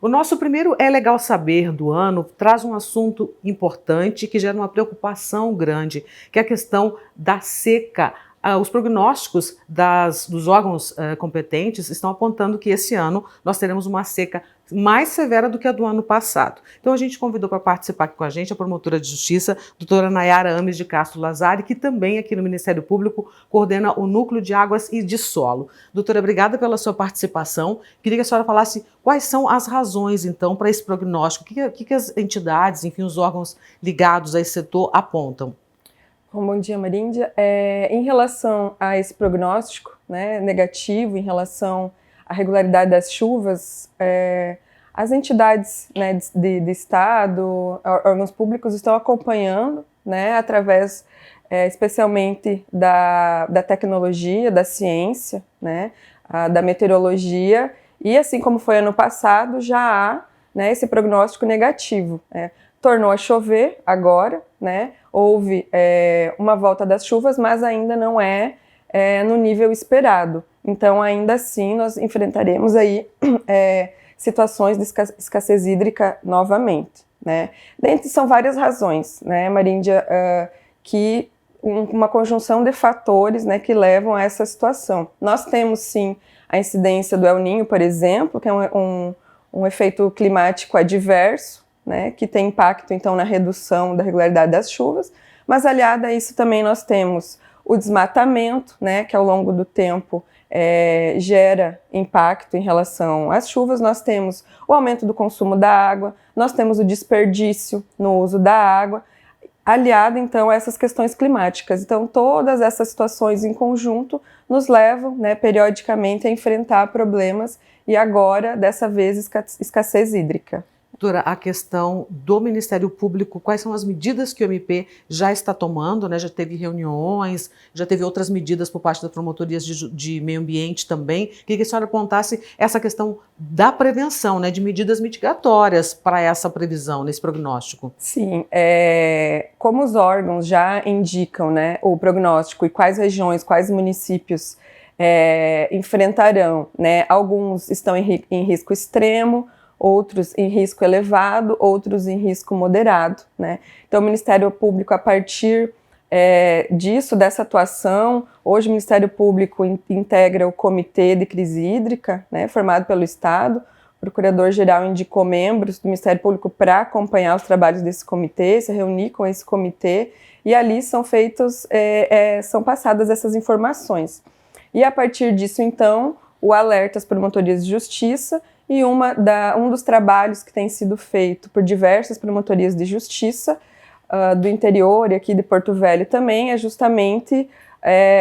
O nosso primeiro É Legal Saber do ano traz um assunto importante que gera uma preocupação grande, que é a questão da seca. Os prognósticos dos órgãos competentes estão apontando que esse ano nós teremos uma seca mais severa do que a do ano passado. Então a gente convidou para participar aqui com a gente a promotora de justiça, doutora Nayara Ames de Castro Lazari, que também aqui no Ministério Público coordena o Núcleo de Águas e de Solo. Doutora, obrigada pela sua participação. Queria que a senhora falasse quais são as razões, então, para esse prognóstico. O que as entidades, enfim, os órgãos ligados a esse setor apontam? Bom dia, Maríndia. Em relação a esse prognóstico, né, negativo, em relação à regularidade das chuvas, as entidades, né, de Estado, órgãos públicos estão acompanhando, né, através especialmente da tecnologia, da ciência, né, da meteorologia, e assim como foi ano passado, já há, né, esse prognóstico negativo. Tornou a chover agora, né? Houve uma volta das chuvas, mas ainda não é no nível esperado. Então, ainda assim, nós enfrentaremos aí situações de escassez hídrica novamente, né? São várias razões, né, Maríndia, que uma conjunção de fatores, né, que levam a essa situação. Nós temos, sim, a incidência do El Niño, por exemplo, que é um efeito climático adverso, né, que tem impacto, então, na redução da regularidade das chuvas, mas aliado a isso também nós temos o desmatamento, né, que ao longo do tempo gera impacto em relação às chuvas, nós temos o aumento do consumo da água, nós temos o desperdício no uso da água, aliado, então, a essas questões climáticas. Então, todas essas situações em conjunto nos levam, né, periodicamente a enfrentar problemas e agora, dessa vez, escassez hídrica. Doutora, a questão do Ministério Público, quais são as medidas que o MP já está tomando, né? Já teve reuniões, já teve outras medidas por parte das promotorias de meio ambiente também. Queria que a senhora apontasse essa questão da prevenção, né? De medidas mitigatórias para essa previsão, nesse prognóstico. Sim, como os órgãos já indicam, né, o prognóstico e quais regiões, quais municípios enfrentarão, né? Alguns estão em risco extremo, outros em risco elevado, outros em risco moderado, né? Então, o Ministério Público, a partir dessa atuação, hoje o Ministério Público integra o Comitê de Crise Hídrica, né, formado pelo Estado. O Procurador-Geral indicou membros do Ministério Público para acompanhar os trabalhos desse comitê, se reunir com esse comitê, e ali são são passadas essas informações. E a partir disso, então, o alerta às promotorias de justiça. E um dos trabalhos que tem sido feito por diversas promotorias de justiça do interior e aqui de Porto Velho também é justamente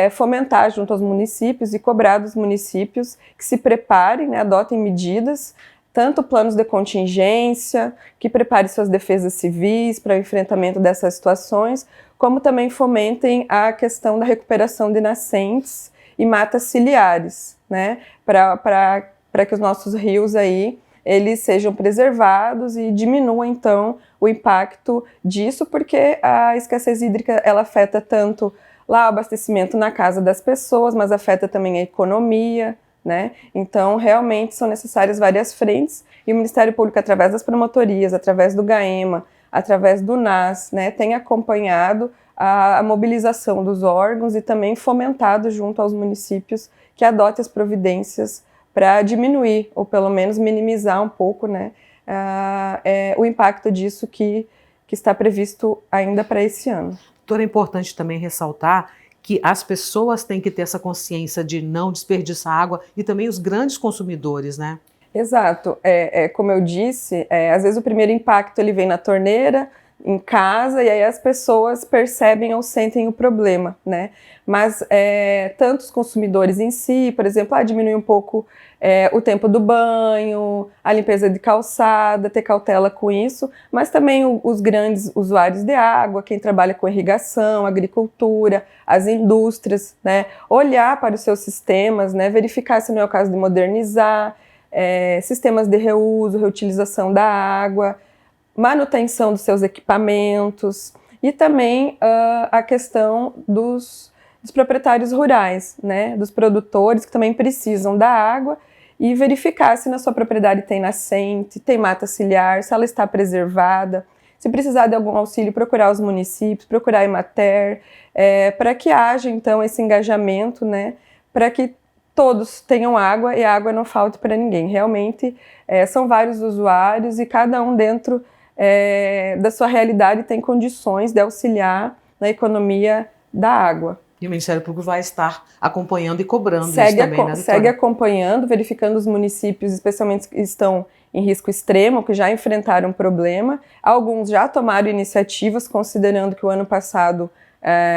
fomentar junto aos municípios e cobrar dos municípios que se preparem, né, adotem medidas, tanto planos de contingência, que preparem suas defesas civis para o enfrentamento dessas situações, como também fomentem a questão da recuperação de nascentes e matas ciliares, né, para que os nossos rios aí, eles sejam preservados e diminua, então, o impacto disso, porque a escassez hídrica, ela afeta tanto lá o abastecimento na casa das pessoas, mas afeta também a economia, né? Então, realmente, são necessárias várias frentes, e o Ministério Público, através das promotorias, através do GAEMA, através do NAS, né, tem acompanhado a mobilização dos órgãos e também fomentado junto aos municípios que adotem as providências para diminuir, ou pelo menos minimizar um pouco, né, o impacto disso que está previsto ainda para esse ano. Doutora, é importante também ressaltar que as pessoas têm que ter essa consciência de não desperdiçar água e também os grandes consumidores, né? Exato. Como eu disse, às vezes o primeiro impacto ele vem na torneira, em casa, e aí as pessoas percebem ou sentem o problema, né? Mas tanto os consumidores em si, por exemplo, diminuir um pouco o tempo do banho, a limpeza de calçada, ter cautela com isso, mas também os grandes usuários de água, quem trabalha com irrigação, agricultura, as indústrias, né? Olhar para os seus sistemas, né? Verificar se não é o caso de modernizar, sistemas de reuso, reutilização da água, manutenção dos seus equipamentos e também a questão dos proprietários rurais, né, dos produtores que também precisam da água e verificar se na sua propriedade tem nascente, tem mata ciliar, se ela está preservada. Se precisar de algum auxílio, procurar os municípios, procurar a Emater, para que haja, então, esse engajamento, né, para que todos tenham água e a água não falte para ninguém. Realmente, são vários usuários e cada um dentro da sua realidade tem condições de auxiliar na economia da água. E o Ministério Público vai estar acompanhando e cobrando isso também, né, doutora? Segue acompanhando, verificando os municípios, especialmente que estão em risco extremo, que já enfrentaram um problema. Alguns já tomaram iniciativas, considerando que o ano passado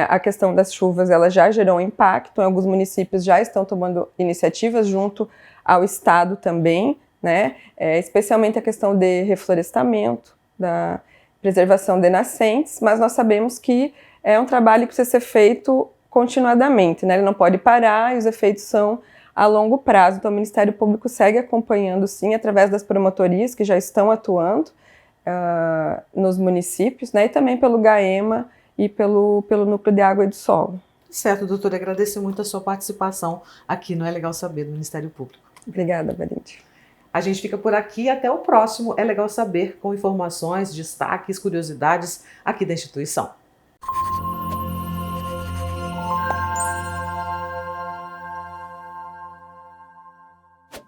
a questão das chuvas ela já gerou um impacto. Alguns municípios já estão tomando iniciativas junto ao Estado também, né? Especialmente a questão de reflorestamento, da preservação de nascentes, mas nós sabemos que é um trabalho que precisa ser feito continuadamente, né? Ele não pode parar e os efeitos são a longo prazo. Então, o Ministério Público segue acompanhando, sim, através das promotorias que já estão atuando nos municípios, né? E também pelo GAEMA e pelo Núcleo de Água e do Solo. Certo, doutora. Agradeço muito a sua participação aqui no É Legal Saber, do Ministério Público. Obrigada, Valente. A gente fica por aqui. Até o próximo É Legal Saber, com informações, destaques, curiosidades aqui da instituição.